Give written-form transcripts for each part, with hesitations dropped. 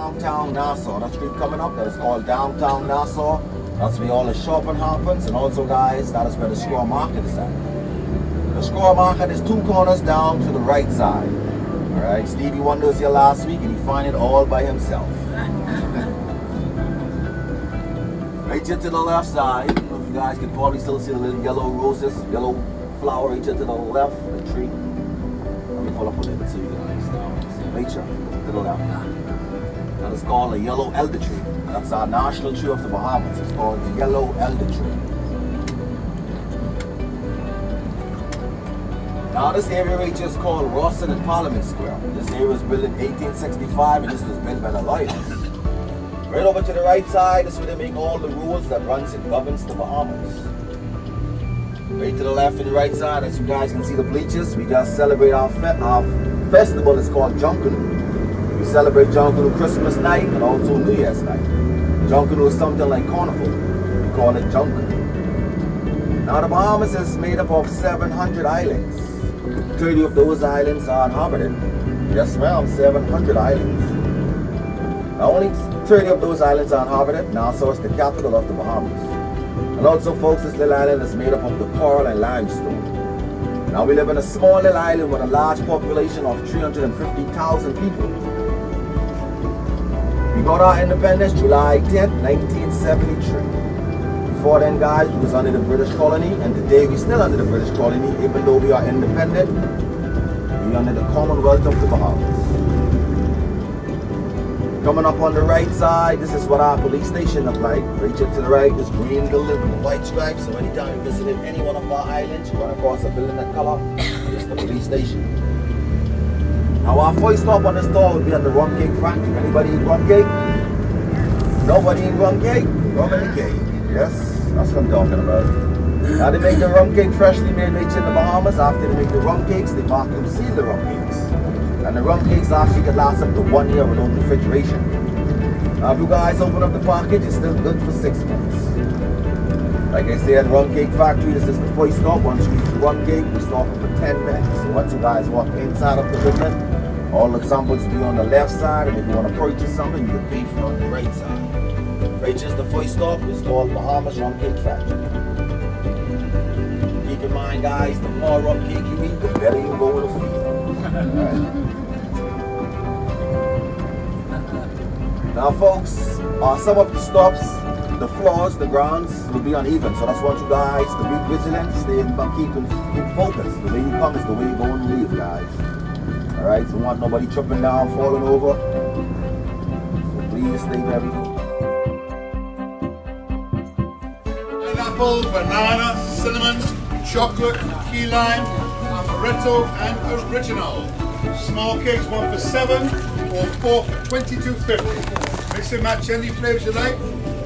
downtown Nassau. That street coming up, that is called downtown Nassau. That's where all the shopping happens. And also, guys, that is where the Square Market is at. The Square Market is 2 corners down to the right side. Alright, Stevie Wonder was here last week and he found it all by himself. Right here to the left side, I don't know if you guys can probably still see the little yellow roses, yellow flower right here to the left, the tree. Let me pull up a little bit so you guys know. Right here to the left. That is called a yellow elder tree. That's our national tree of the Bahamas. It's called the yellow elder tree. Now this area right here is called Rawson and Parliament Square. This area was built in 1865 and this was built by the Loyalists. Right over to the right side is where they make all the rules that runs and governs the Bahamas. Right to the left and the right side, as you guys can see the bleachers, we just celebrate our festival. It's called Junkanoo. We celebrate Junkanoo Christmas night and also New Year's night. Junkanoo is something like Carnival. We call it Junkanoo. Now the Bahamas is made up of 700 islands. 30 of those islands are inhabited. Yes ma'am, 700 islands. Now only 30 of those islands are inhabited. Nassau is the capital of the Bahamas. And also folks, this little island is made up of the coral and limestone. Now we live in a small little island with a large population of 350,000 people. We got our independence July 10th, 1973. Before then, guys, we was under the British colony, and today we still under the British colony, even though we are independent. We under the Commonwealth of the Bahamas. Coming up on the right side, this is what our police station looks like. Right here to the right, this green building with the white stripes. So anytime you visited any one of our islands, you run across a building that color, it's the police station. Now our first stop on this tour will be at the rum cake factory. Anybody eat rum cake? Nobody eat rum cake? Rum and the cake. Yes, that's what I'm talking about. Now they make the rum cake freshly made right here in the Bahamas. After they make the rum cakes, they vacuum seal the rum cakes. And the rum cakes actually can last up to 1 year without refrigeration. Now if you guys open up the package, it's still good for 6 months. Like I said, rum cake factory, this is the first stop. Once you eat the rum cake, we stop for 10 minutes. So once you guys walk inside of the building, all the samples will be on the left side, and if you want to purchase something, you can pay for it on the right side. Right here's the first stop, it's called Bahamas Rum Cake Factory. Keep in mind guys, the more rum cake you eat, the better you go with the feel. Now folks, some of the stops, the floors, the grounds will be uneven, so that's what you guys to be vigilant, keep focused. The way you come is the way you go and leave, guys. Alright, so we want nobody tripping down, falling over. So please stay very focused. Pineapple, banana, cinnamon, chocolate, key lime, amaretto, and original. Small cakes 1 for $7 or 4 for $22.50. Mix and match any flavors you like.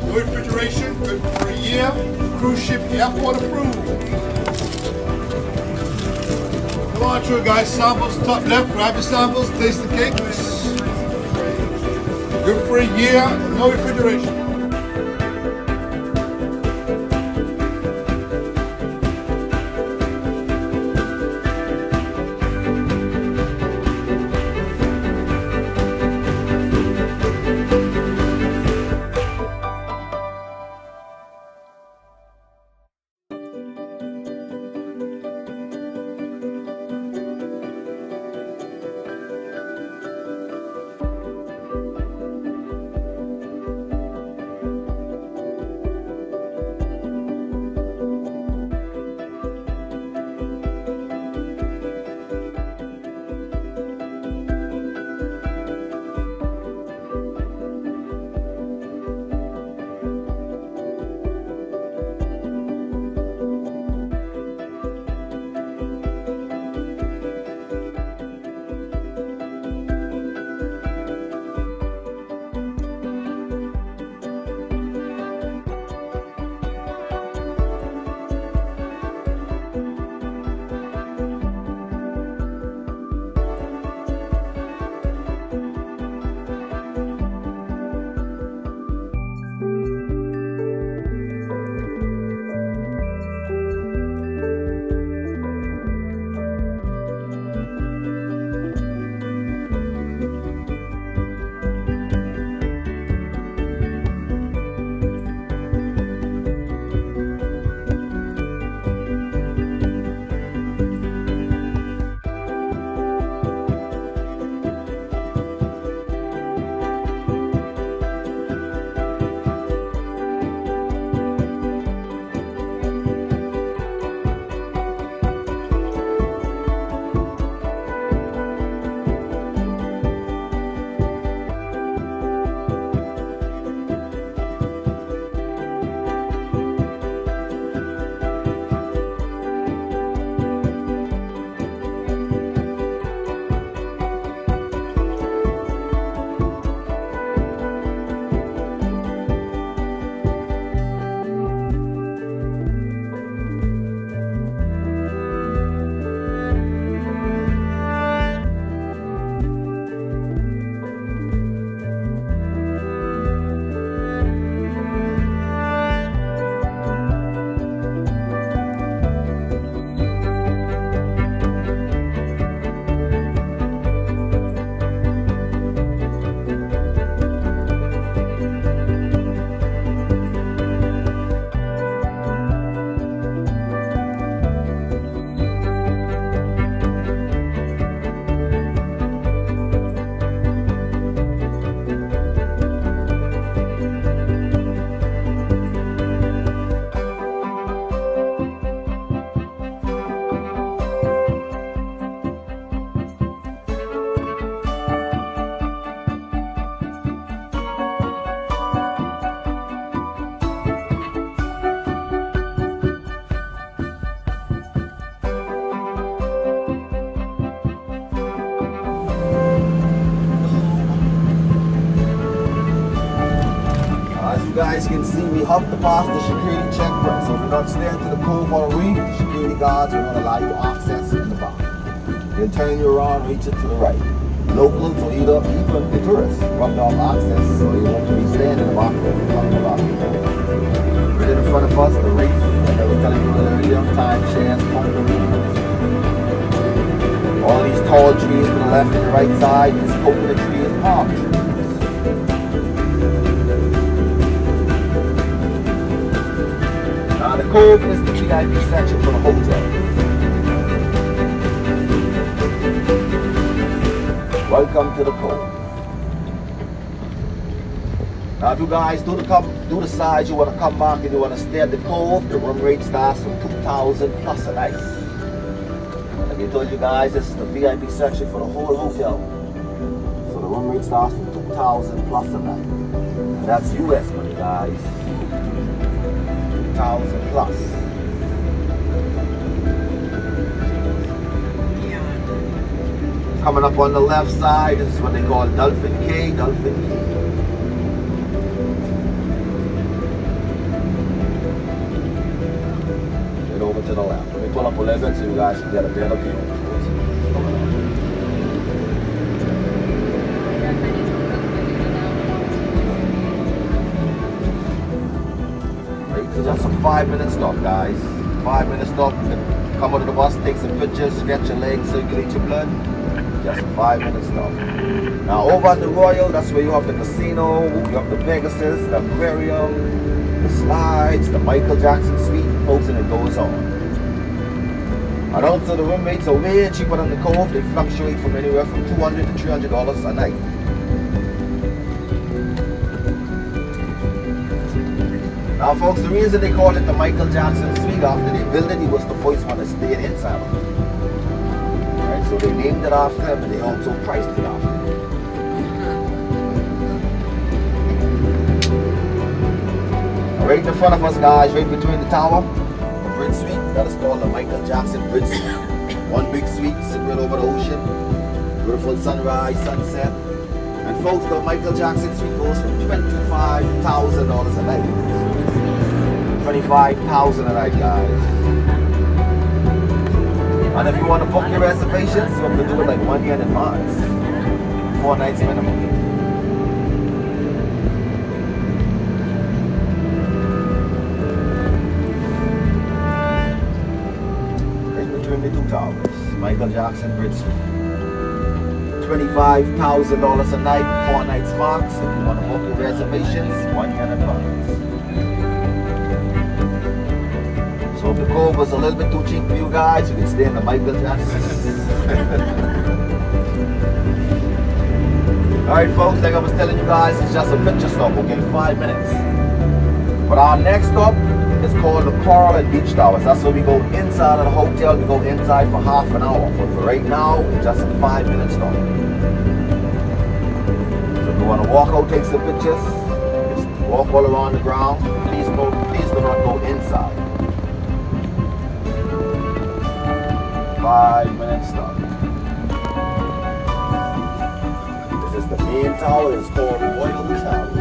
No refrigeration, good for a year. Cruise ship airport approved. Come on through guys, samples top left, grab your samples, taste the cakes. Good for a year, no refrigeration. As you can see, we have to pass the security checkpoint. So if you're not staying to the cove or the reef, the security guards will not allow you access in the back. They'll turn you around, reach it to the right. Locals or even the tourists want to have access, so you want to be staying in the back when you come to the back. Right in front of us, the reef, like I was telling you earlier, timeshares, condominiums. All these tall trees to the left and the right side, this coconut tree is palm trees. Now the cove is the VIP section for the hotel. Welcome to the cove. Now if you guys do the size, you want to come back and you want to stay at the cove, the room rate starts from 2,000 plus a night. Like I told you guys, this is the VIP section for the whole hotel. So the room rate starts from 2,000 plus a night. And that's US money, guys. 2,000 plus. Coming up on the left side, this is what they call Dolphin Cay. Right over to the left. Let me pull up a little bit so you guys can get a better view. Right, so just a 5-minute stop, guys. 5-minute stop. You can come out of the bus, take some pictures, stretch your legs, circulate your blood. Just a 5-minute stop. Now over at the Royal, that's where you have the casino, you have the Pegasus, the aquarium, the slides, the Michael Jackson Suite, folks, and it goes on. And also the room rates are way cheaper than the cove. They fluctuate from anywhere from $200 to $300 a night. Now folks, the reason they call it the Michael Jackson Suite, after they built it, he was the first one to stay inside of it. So they named it after him and they also priced it after him. Right in front of us, guys, right between the tower, the bridge suite, that is called the Michael Jackson Bridge Suite. One big suite, sitting right over the ocean, beautiful sunrise, sunset. And folks, the Michael Jackson Suite goes for $25,000 a night. $25,000 a night, guys. And if you want to book your reservations, you have to do it like 1 year in advance. 4 nights minimum. Right between the two towers. Michael Jackson Bridge Suite. $25,000 a night, 4 nights max. If you want to book your reservations, 1 year in advance. So if the cove was a little bit too cheap for you guys, you can stay in the Michael Jackson. Alright folks, like I was telling you guys, it's just a picture stop, okay, 5 minutes. But our next stop is called the Coral and Beach Towers. That's where we go inside of the hotel, we go inside for half an hour. But for right now, it's just a 5-minute stop. So if you want to walk out, take some pictures, just walk all around the ground. Please do not go inside. 5-minute stop. This is the main tower. It's called Royal Towers.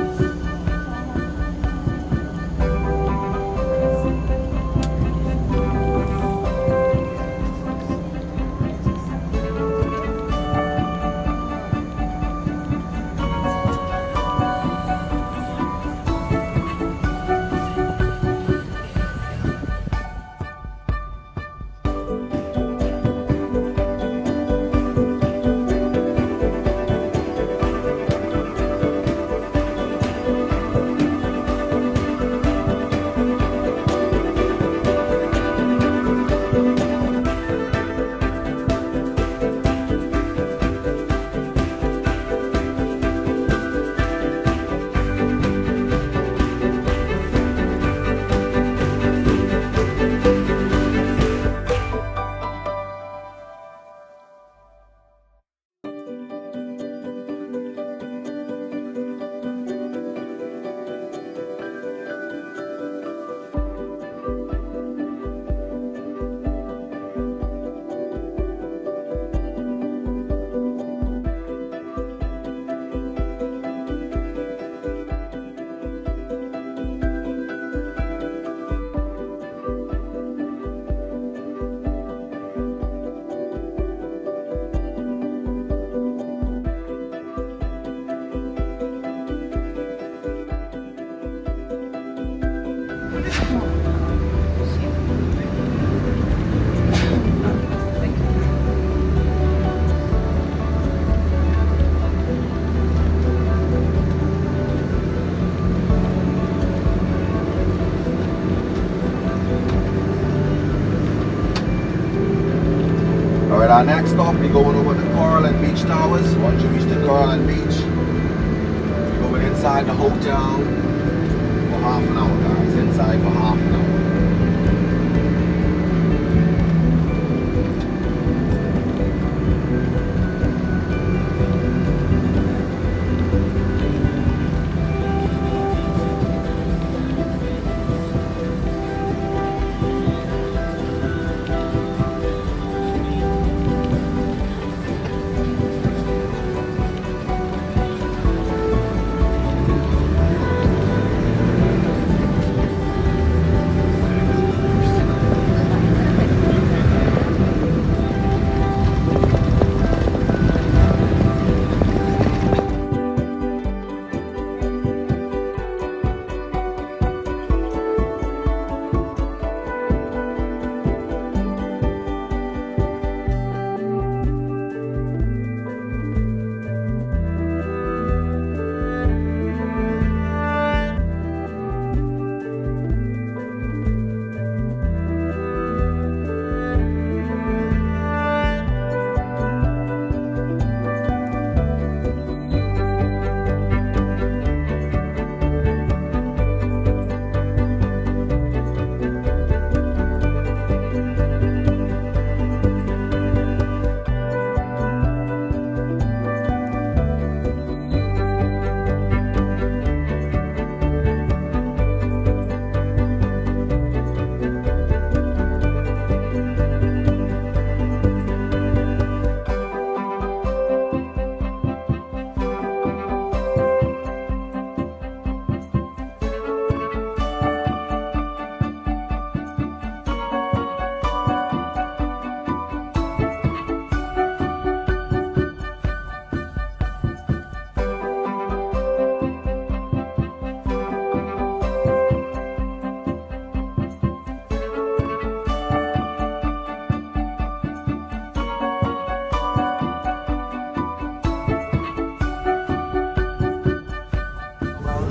with the Coral and Beach Towers. Once you reach the Coral and Beach, you're going inside the hotel for half an hour, guys. Inside for half an hour.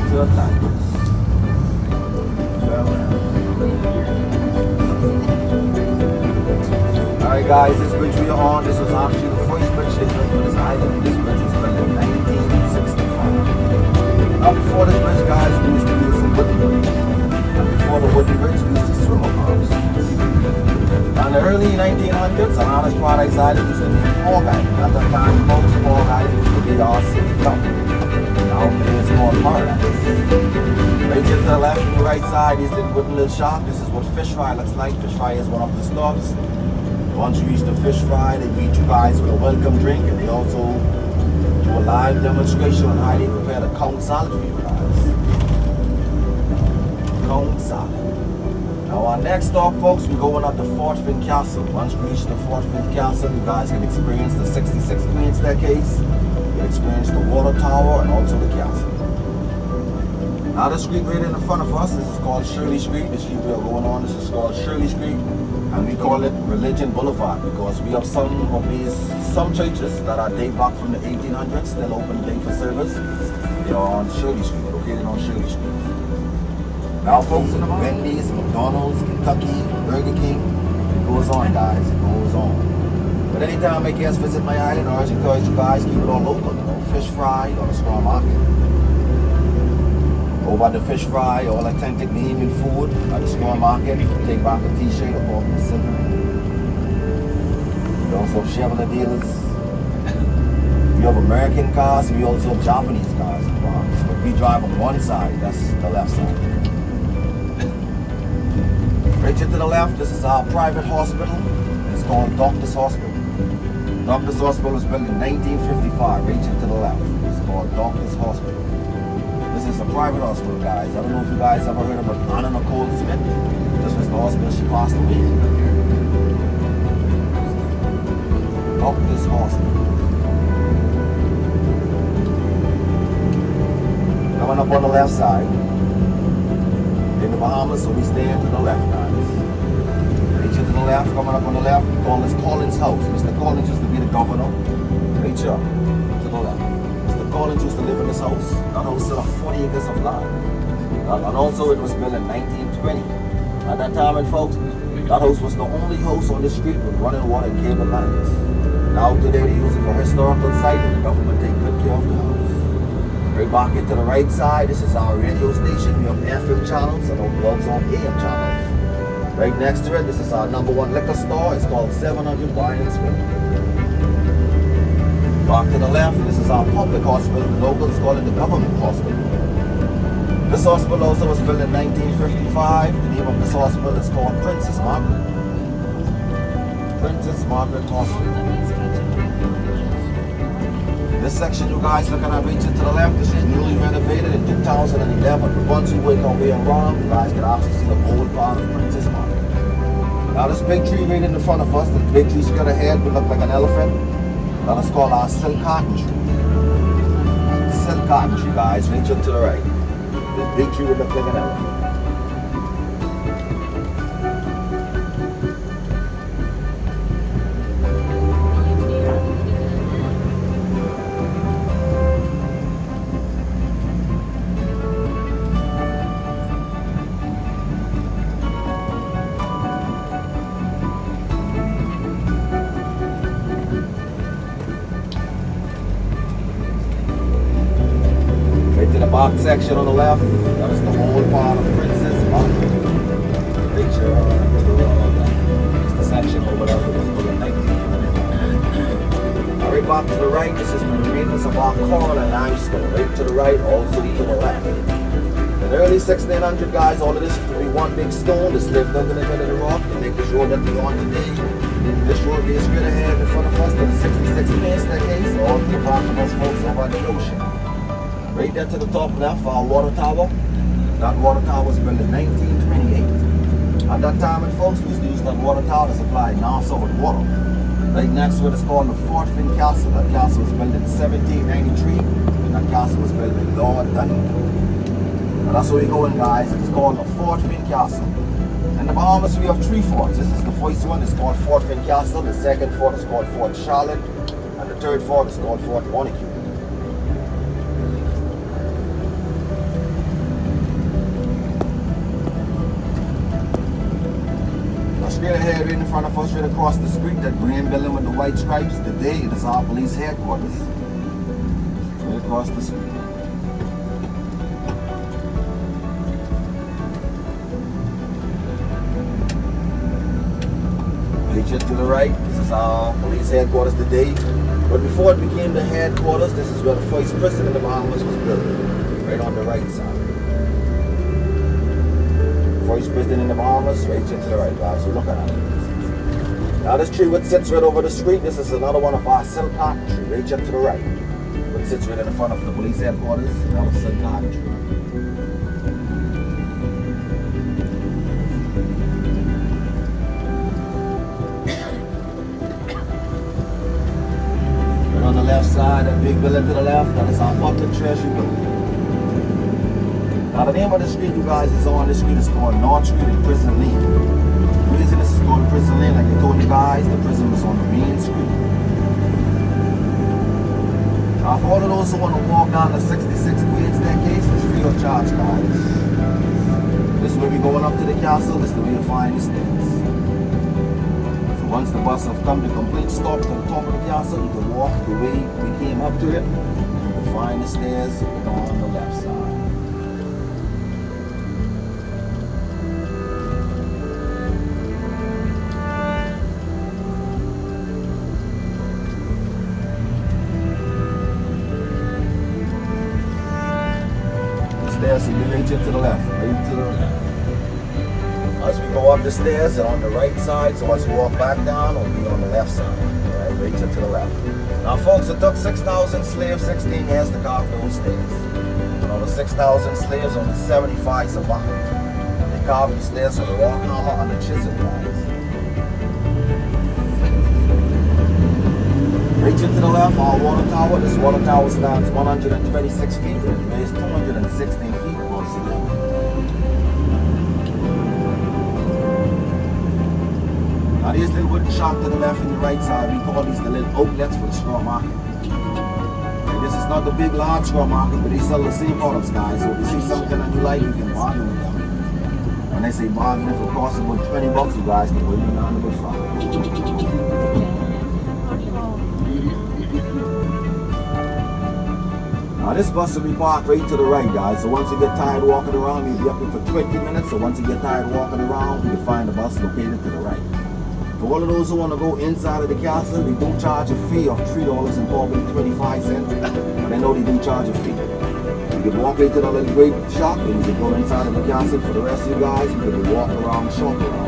To Atlantis. Alright guys, this bridge we are on, this was actually the first bridge they built for this island. This bridge was built in 1965. Now before this bridge, guys, we used to use a wooden bridge. And before the wooden bridge, we used to swim across. Now in the early 1900s, Atlantis Paradise Island used to be Hog Island. At that time, folks, Hog Island used to be our city club. Now it's called Paradise. Right here to the left and the right side is the wooden little shop. This is what fish fry looks like. Fish fry is one of the stops. Once you reach the fish fry, they greet you guys with a welcome drink, and they also do a live demonstration on how they prepare the conch salad for you guys. Conch salad. Now our next stop, folks, we're going up to Fort Fincastle. Once we reach the Fort Fincastle, you guys can experience the 66 Queen staircase. You can experience the water tower and also the castle. Now the street right in the front of us, this is called Shirley Street. The street we are going on, this is called Shirley Street. And we call it Religion Boulevard because we have some churches that are date back from the 1800s, still open day for service. They are on Shirley Street, located on Shirley Street. Now folks, Wendy's, McDonald's, Kentucky, Burger King, it goes on guys, it goes on. But anytime my guests visit my island, I always encourage you guys keep it all local, you know, fish fry or the straw market. Over at the fish fry, all authentic Bahamian food at the straw market. Take back a t-shirt or pop the silver. We also have Chevrolet dealers. We have American cars, we also have Japanese cars. But we drive on one side, that's the left side. Right here to the left, this is our private hospital. It's called Doctor's Hospital. Doctor's Hospital was built in 1955, right here to the left. It's called Doctor's Hospital. This is a private hospital, guys. I don't know if you guys ever heard about Anna Nicole Smith. This was the hospital she passed away in. Doctor's Hospital. Coming up on the left side. In the Bahamas, so we stand to the left, guys. Right here to the left, coming up on the left, we call this Collins House. Mr. Collins used to be the governor. Right here, to the left. Collins used to live in this house. That house still had 40 acres of land. And also it was built in 1920. At that time, and folks, that house was the only house on the street with running water and cable lines. Now today they use it for historical site and the government take good care of the house. Right back into the right side, this is our radio station. We have FM channels and we also have AM channels. Right next to it, this is our #1 liquor store. It's called 700 Wine and Spirit. Back to the left, this is our public hospital. The locals call it the government hospital. This hospital also was built in 1955. The name of this hospital is called Princess Margaret. Princess Margaret Hospital. This section you guys looking at reaching to the left, this is newly renovated in 2011. Once you wake up way around, you guys can actually see the old part of Princess Margaret. Now this big tree right in the front of us, the big tree straight ahead would look like an elephant. That is called our silk cotton tree. Silk cotton tree, guys, reach up to the right. This big tree would look like an elephant. Box section on the left, that is the whole part of Princess Margaret. Picture it's the section over there for this building 1959. Right back to the right, this is the remains of our coral and limestone. Right to the right, also to the left. In the early 1600 guys, all of this used to be one big stone that's lived under the middle of the rock to make this road that we're on today. This road is straight ahead in front of us to the 66 main staircase, all to the back of us folks over the ocean. Right there to the top left, our water tower. That water tower was built in 1928. At that time, folks, we used to use that water tower to supply Nassau with water. Right next to it is called the Fort Fincastle. That castle was built in 1793, and that castle was built by Lord Dunning. And that's where we're going, guys. It is called the Fort Fincastle. In the Bahamas, we have 3 forts. This is the first one. It's called Fort Fincastle. The second fort is called Fort Charlotte, and the third fort is called Fort Montague. Straight ahead, right in front of us, right across the street, that green building with the white stripes. Today, it is our police headquarters. Right across the street. Right to the right, this is our police headquarters today. But before it became the headquarters, this is where the first prison in the Bahamas was built. Right on the right side. First prison in the Bahamas, right to the right, guys. So look at it. Now this tree which sits right over the street, this is another one of our silk cotton tree, right to the right. Which sits right in the front of the police headquarters, another silk cotton tree. Right on the left side, that big building to the left, that is our public treasury building. Now the name of the street you guys is on this street is called North Street and Prison Lane. The reason this is called Prison Lane, like I told you guys, the prison was on the main street. Now for all of those who want to walk down the 66 grade staircase, it's free of charge, guys. This is where we're going up to the castle, this is the way you find the stairs. So once the bus have come to complete stop to the top of the castle, you can walk the way we came up to it. You can find the stairs on the left side. Stairs, so you reach it to the left, right to the left. As we go up the stairs, they're on the right side, so as you walk back down, it'll be on the left side. Right, reach it to the left. Now folks, it took 6,000 slaves 16 years to carve those stairs. And over 6,000 slaves, only 75 survived. They carved the stairs with a rock hammer and a chisel, guys. Reach it to the left, our water tower. This water tower stands 126 feet and it weighs 216 feet above sea level. Now these little wooden shops to the left and the right side, we call these the little outlets for the straw market. Okay, this is not the big large straw market, but they sell the same products, guys. So if you see something that you like, you can bargain with them. When they say bargain, if it costs about $20, you guys can win them down a good $5. Now this bus will be parked right to the right, guys. So once you get tired walking around, you'll be up here for 20 minutes. So once you get tired walking around, you'll find the bus located to the right. For all of those who want to go inside of the castle, they do charge a fee of $3 and probably 25 cents. But I know they do charge a fee. You can walk right to the little grape shop and you can go inside of the castle. For the rest of you guys, you can walk around, shop around.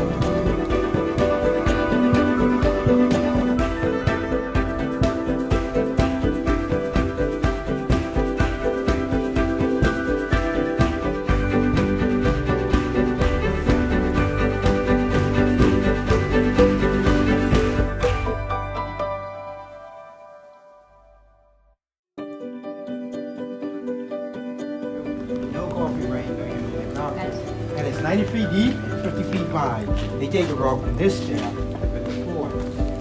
And it's 90 feet deep and 50 feet wide. They take a rock from this staff with the floor.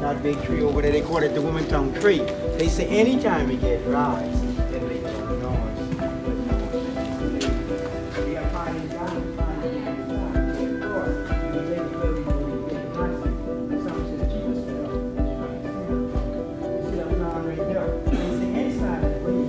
That big tree over there, they call it the woman tongue tree. They say anytime it gets rise, it makes a noise. We are finding down the floor. We take it where we get the plastic. Some to the cheapest stuff. You see that flower right there? They say inside the tree.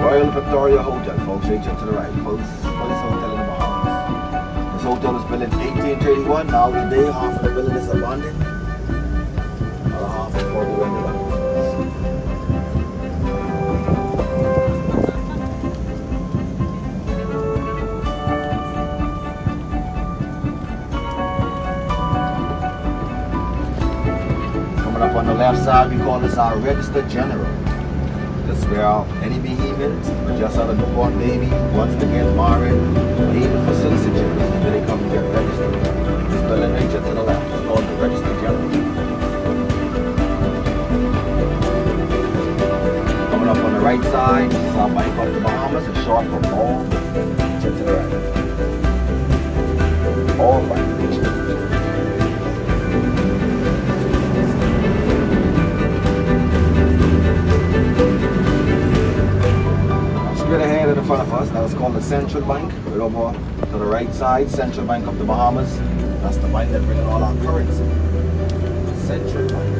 Royal Victoria Hotel, folks, right to the right. Police Hotel in the Bahamas. This hotel was built in 1831. Now today, half of the building is abandoned. Other half is probably rented out. Coming up on the left side, we call this our Register General. That's where any behemoth, or just had a newborn baby, wants to get married, or even for citizenship, then they come and get registered. This building right just to the left is called the Register General. Coming up on the right side, Nassau Michael Jackson Bahamas, is short for all, just to the right. All right. Straight ahead in the front of us, that was called the Central Bank. Right over to the right side, Central Bank of the Bahamas. That's the bank that brings all our currency. Central Bank.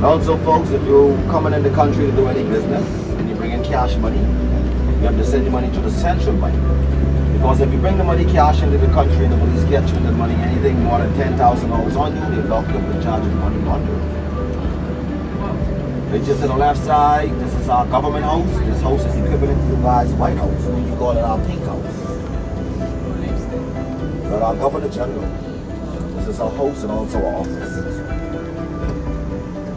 Also, folks, if you're coming in the country to do any business and you bring in cash money, you have to send your money to the Central Bank. Because if you bring the money cash into the country and the police get you the money, anything more than $10,000 on you, they lock you up and charge you money laundering. Right here to the left side, this is our government house. This house is equivalent to the guy's White House. We call it our pink house. But our Governor General. This is our house and also our office.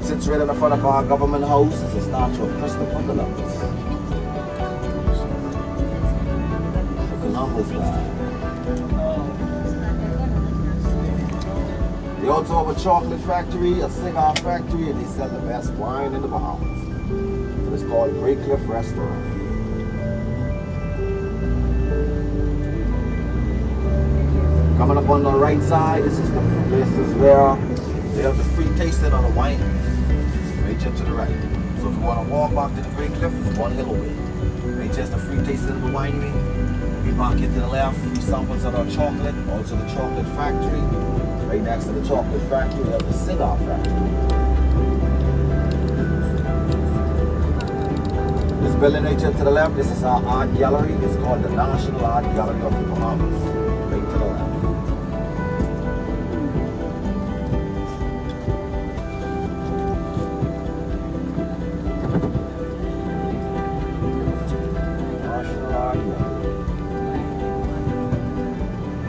It sits right in the front of our government house. This is a statue of Christopher Columbus. The Columbus guy. They also have a chocolate factory, a cigar factory, and they sell the best wine in the Bahamas. It's called Graycliff Restaurant. Coming up on the right side, this is where they have the free tasting on the wine. Right here to the right. So if you want to walk back to the Graycliff, it's one hill away. Right here's the free tasting of the winery. We back here to the left, free samples of our chocolate, also the chocolate factory. Right next to the chocolate factory, we have the cigar factory. This building right here to the left, this is our art gallery. It's called the National Art Gallery of the Bahamas. Right to the left. National Art Gallery.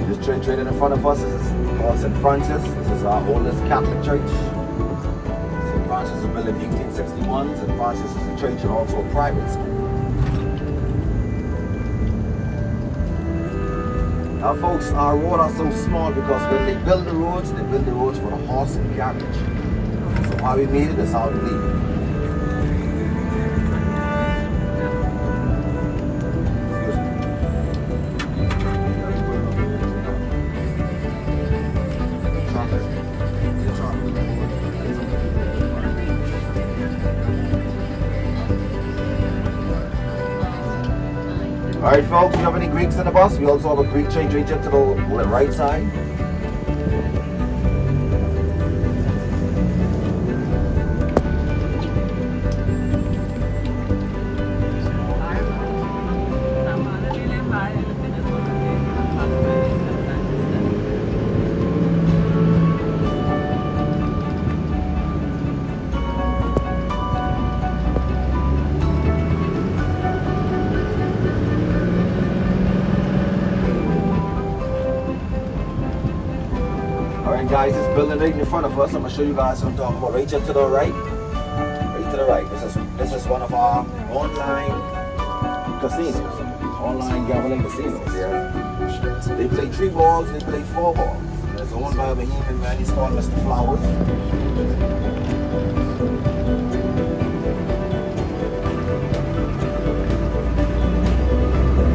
This church right in front of us is called St. Francis. This is our oldest Catholic church. St. Francis was built in 1861. St. Francis is a church and also a private school. Now folks, our roads are so small because when they build the roads for the horse and carriage. So how we made it is how we leave it. Alright folks, we have any Greeks in the bus? We also have a Greek change right here to the right side. Alright guys, this building right in front of us, I'm going to show you guys what I'm talking about. Right here to the right. Right to the right. This is one of our online casinos. Online gambling casinos. Yeah. They play 3 balls, they play 4 balls. It's owned by a Bahamian man, he's called Mr. Flowers.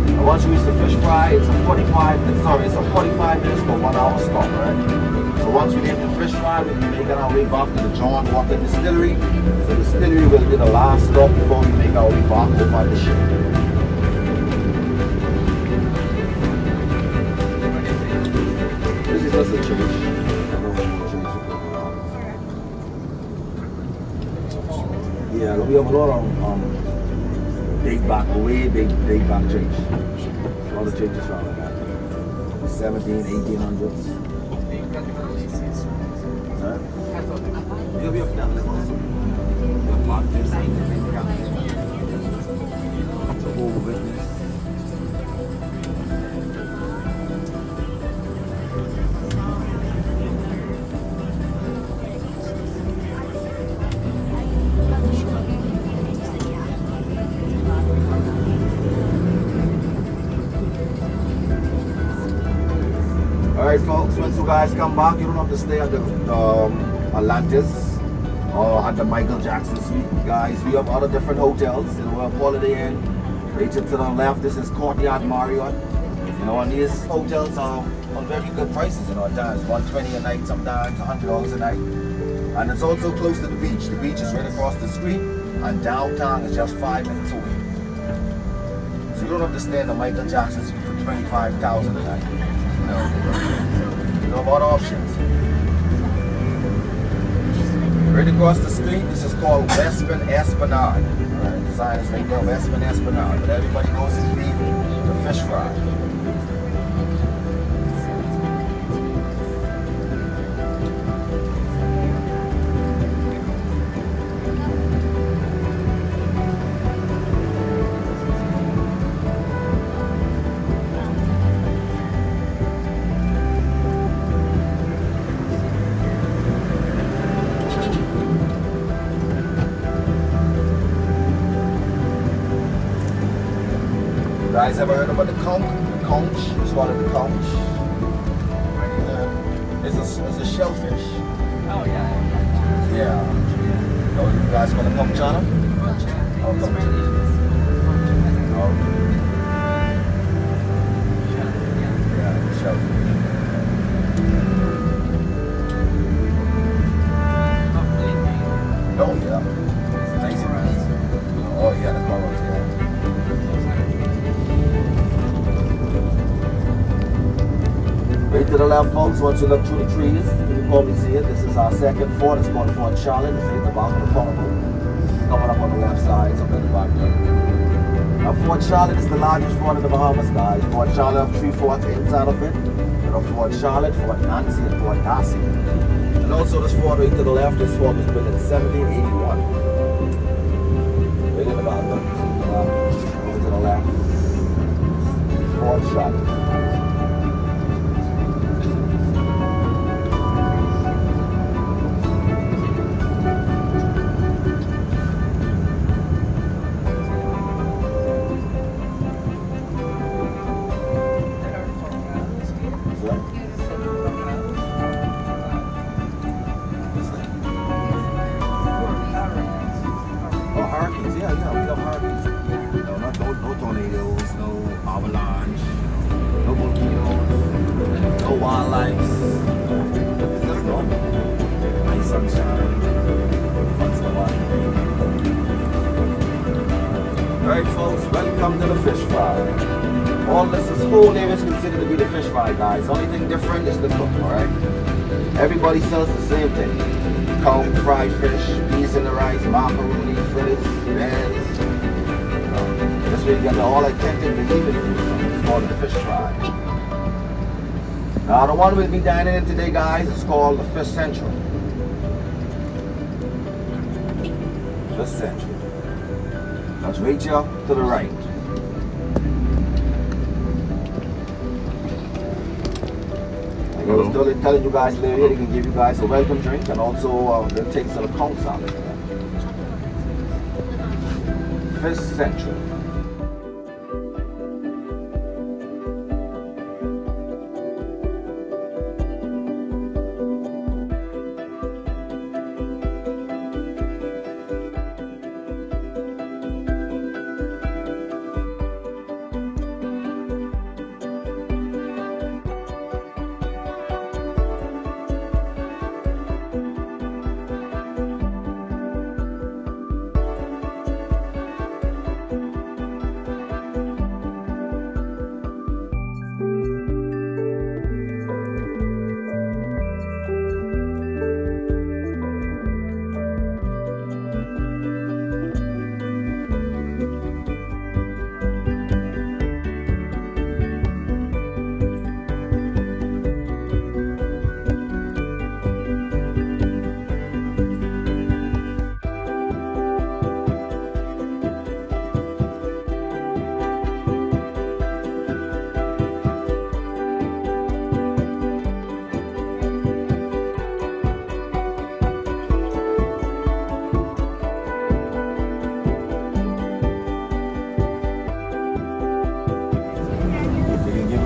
And once you reach the fish fry, it's a 45 minutes to 1 hour stop, right? So once we leave the fish fry, we'll be making our way back to the Jon Watlings Distillery. So the distillery will be the last stop before we make our way back over the ship. This is just a church. Yeah, we have a lot of big back church. All the churches around like that. 1800s. Huh? You'll be up down there also. You'll park this thing. It's a whole business. Alright folks, once you guys come back, you don't have to stay at the Atlantis or at the Michael Jackson Suites. Guys, we have other different hotels. You know, we have Holiday Inn. Right to the left, this is Courtyard Marriott. You know, and these hotels are on very good prices, you know, at times $120 a night, sometimes $100 a night. And it's also close to the beach. The beach is right across the street, and downtown is just 5 minutes away. So you don't have to stay in the Michael Jackson Suite for $25,000 a night. You know about options. Right across the street, this is called Westman Esplanade. Right, the sign is right there, Westman Esplanade. But everybody knows it's the fish fry. guys ever heard about the conch? Conch, it's called the conch. It's a shellfish. Oh, yeah. Yeah. Oh, you guys call it conch on them? Oh, conch. Oh. Yeah, shellfish. Oh, yeah. Nice. Oh, yeah, the corals, yeah. Right to the left, folks, once you look through the trees, you can probably see it. This is our second fort. It's called Fort Charlotte. It's at the bottom of the carnival. Coming up on the left side, something in the back there. Now, Fort Charlotte is the largest fort in the Bahamas, guys. Fort Charlotte have 3 forts inside of it. You know, Fort Charlotte, Fort Nancy, and Fort Darcy. And also this fort right to the left, this fort was built in 1781. Right in the back there. Over to the left. Fort Charlotte. Alright folks, welcome to the fish fry. All this whole area is considered to be the fish fry, guys. The only thing different is the cook, alright? Everybody sells the same thing. Conch, fried fish, peas in the rice, macaroni, fritters, beans. This way you get all authentic Bahamian food from. It's called the fish fry. Now the one we'll be dining in today, guys, is called the Fish Central. Fish Central. That's right here to the right. Like I was telling you guys later, they can give you guys a welcome drink and also they'll take some conch salad. Fish Central.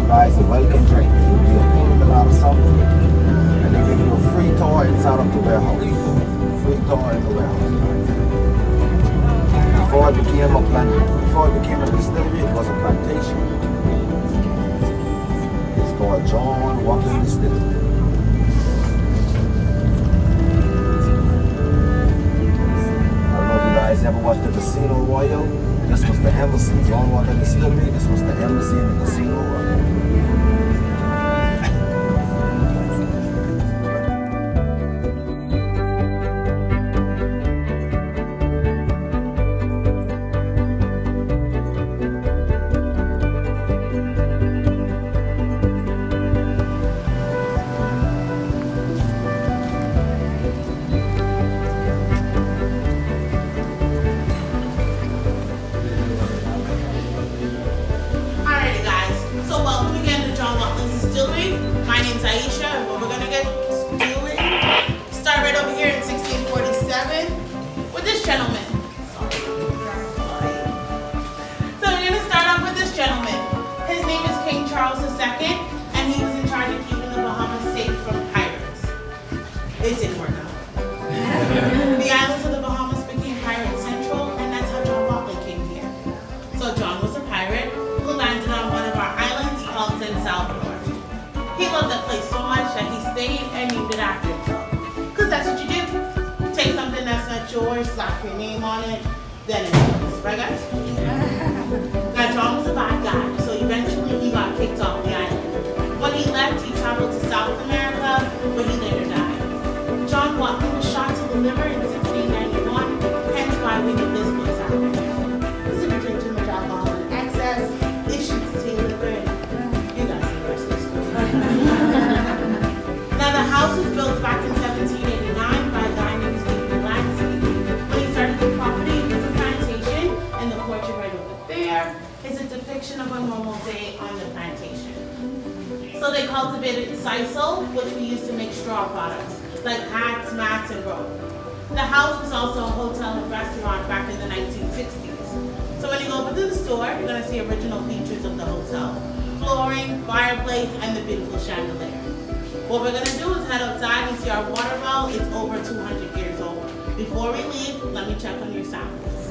Guys, a welcome drink. You'll pay a lot of something. And they give you a free tour inside of the warehouse. Free tour in the warehouse. Before it became a distillery, it was a plantation. It's called Jon Watlings Distillery. I don't know if you guys ever watched the Casino Royal. This was the embassy. Jon Watlings Distillery. This was the embassy in the Casino Royal. He loved that place so much that he stayed and named it after himself. Because that's what you do. Take something that's not yours, slap your name on it, then it's yours. Right, guys? Now, John was a bad guy, so eventually he got kicked off the island. When he left, he traveled to South America, but he later died. Jon Watlings was shot to the liver in 1691, hence why we get this place out there. Because if you drink too much alcohol in excess, it shoots to your liver, and you guys see the rest of the story. Now, the house was built back in 1789 by a guy named Stephen Lansing. When he started the property, it was a plantation, and the portrait right over there is a depiction of a normal day on the plantation. So they cultivated sisal, which we used to make straw products, like hats, mats, and rope. The house was also a hotel and restaurant back in the 1960s. So when you go over to the store, you're gonna see original features of the hotel. Flooring, fireplace, and the beautiful chandelier. What we're gonna do is head outside and see our water well. It's over 200 years old. Before we leave, let me check on your samples.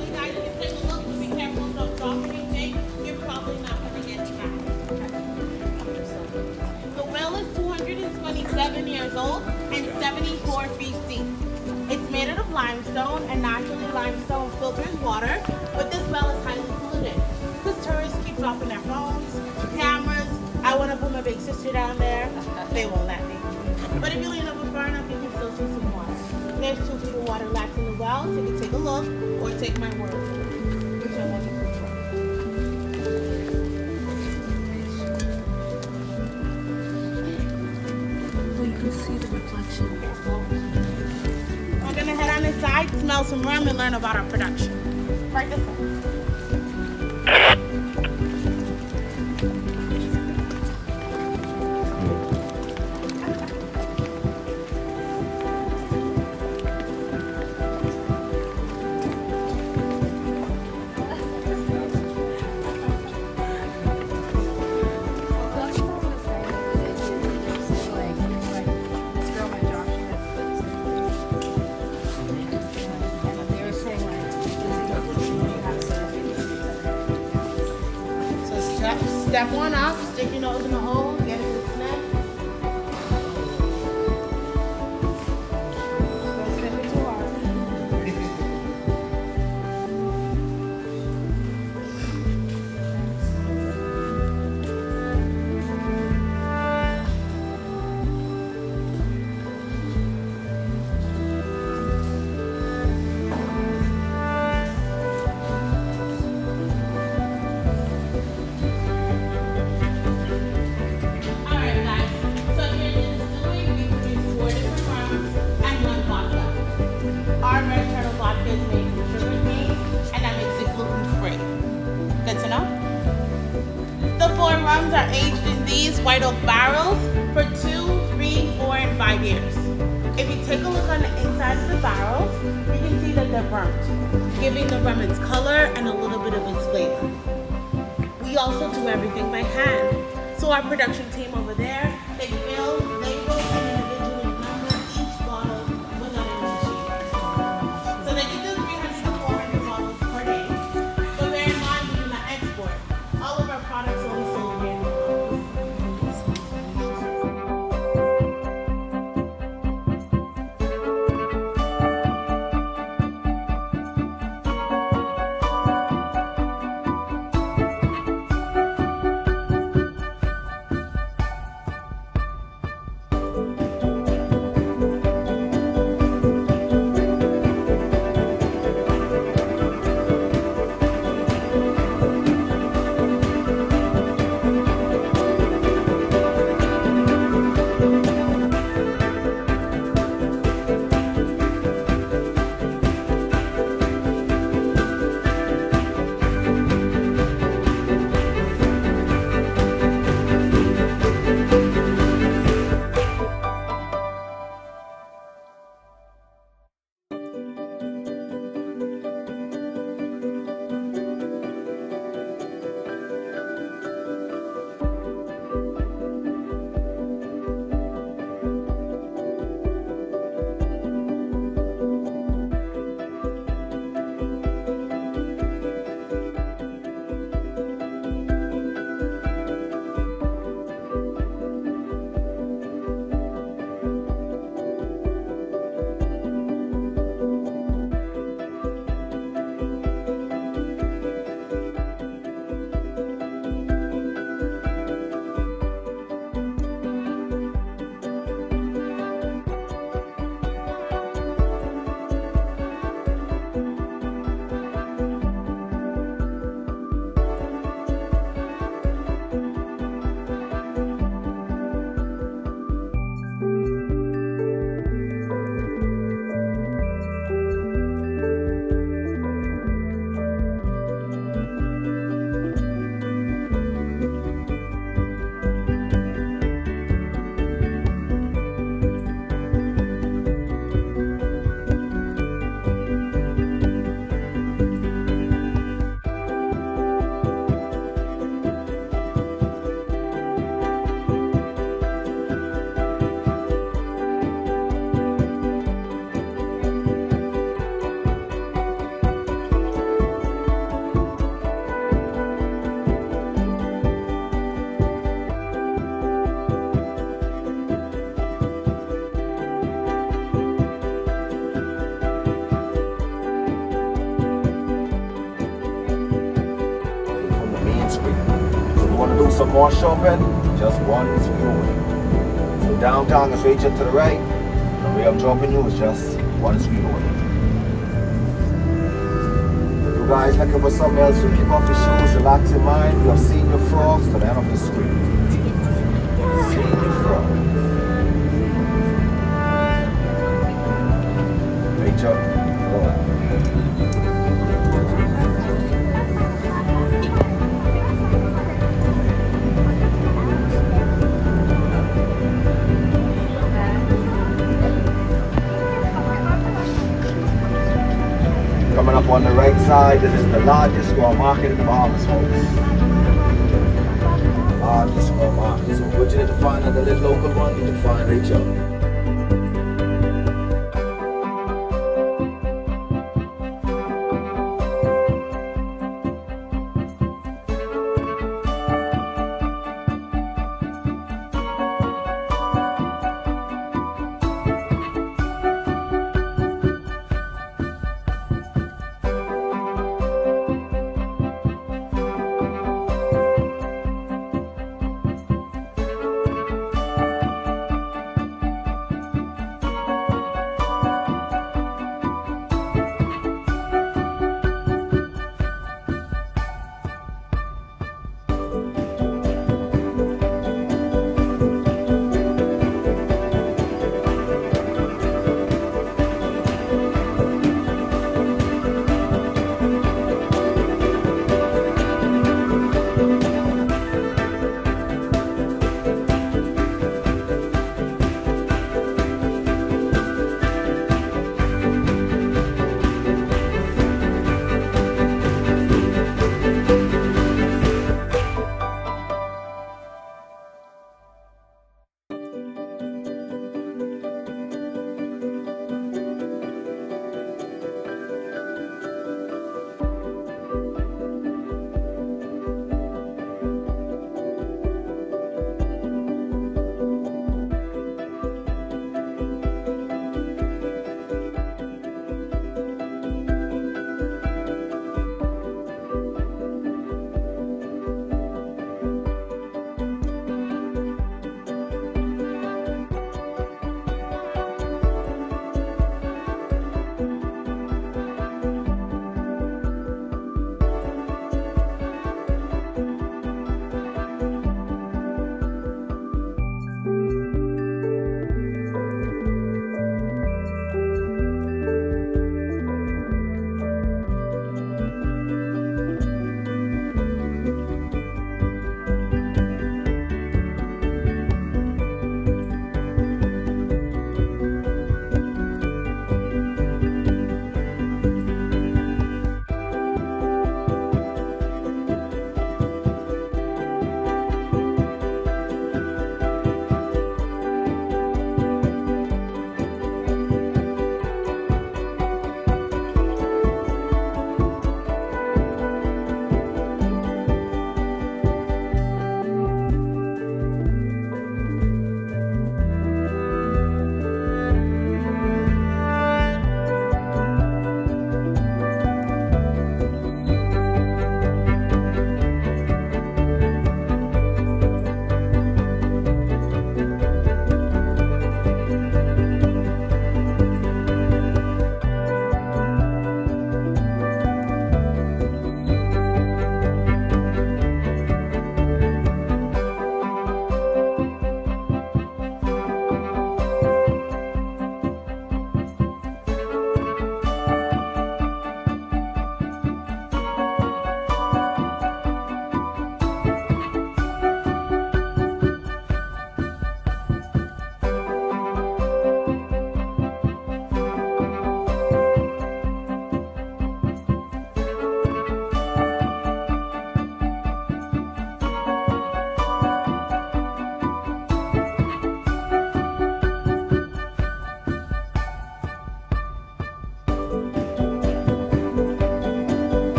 Hey guys, you can take a look, but be careful, don't drop anything. You're probably not gonna get trapped. The well is 227 years old and 74 feet deep. It's made out of limestone, and naturally limestone filters water, but this well is highly polluted because tourists keep dropping their phones, cameras. I want to put my big sister down there. They won't let me. But if you lean over far enough, you can still see some water. There's 2 feet of water left in the well, so you can take a look or take my word for it. Whichever one you prefer. You can see the reflection. We're gonna head on inside, smell some rum, and learn about our production. Right this way. Step one off, stick your nose in the hole, get it to the snap. Don't slip it too hard. Rums are aged in these white oak barrels for 2, 3, 4, and 5 years. If you take a look on the inside of the barrels, you can see that they're burnt, giving the rum its color and a little bit of its flavor. We also do everything by hand. So our production team over there, they fill, label, and individually number each bottle without any machine. So they can do 300 to 400 bottles per day. But bear in mind, we do not export. All of our products are only sold here in the some more shopping, just one screen away. So downtown is right just to the right, and where I'm dropping you is just one screen away. If you guys looking for something else to kick off your shoes, relax your mind, you have seen your frogs to the end of the screen. Seen your frog. Rachel, go ahead. Coming up on the right side, this is the largest square market in the Bahamas, folks. Largest square market. So what you need to find at the little local one, you can find Rachel.